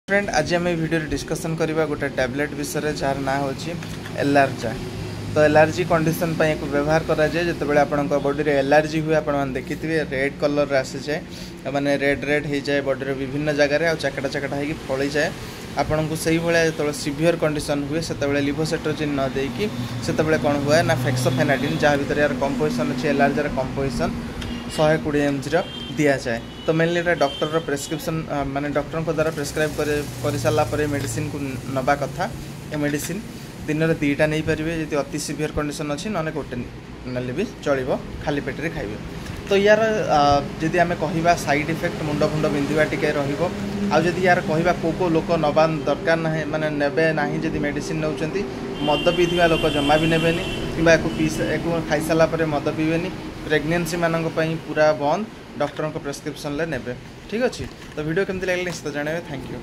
Friend आज आम video discussion करवा गोटे टैबलेट विषय जार ना हो एलार्जा। तो एलर्जी कंडीशन पर व्यवहार कराए जो आपण बॉडी रे एलर्जी हुए आप देखिए रेड कलर आसी जाए माने रेड रेड हो जाए बॉडी रे विभिन्न जगह चकटा चकटा हो फली जाए आपन को सही भाया जो सीवियर कंडीशन हुए से लिवोसेट्रोजिन न देकी से कौन हुए ना फेक्सोफेनाडिन जहाँ भीतर यार कंपोजिशन अच्छे एलर्जार कंपोजिशन 120 mg दि जाए। तो मेनली डॉक्टर प्रेस्क्रिप्शन माने डॉक्टर को द्वारा प्रेस्क्राइब कर सारापर मेडिसिन को नवा कथा ए मेडिसिन दिन में 2टा नहीं पारे जी अति सीवियर कंडीशन अच्छी ना गोटे ना भी चलो खाली पेटे खाइबे। तो यार जदि आम कह साइड इफेक्ट मुंड फुंड बिंधा टी रही यार कहवा को लोक नवा दरकार ना माने नेबे ना जदि मेडिसिन नौ मद पीवा लोक जमा भी नेबेनि कि खाई सारापर मद पीबेनि प्रेगनेंसी मानक पूरा बंद डॉक्टर प्रेस्क्रिप्शन ले नेबे। ठीक अच्छे तो वीडियो केमती लगे निश्चित जानवे। Thank you.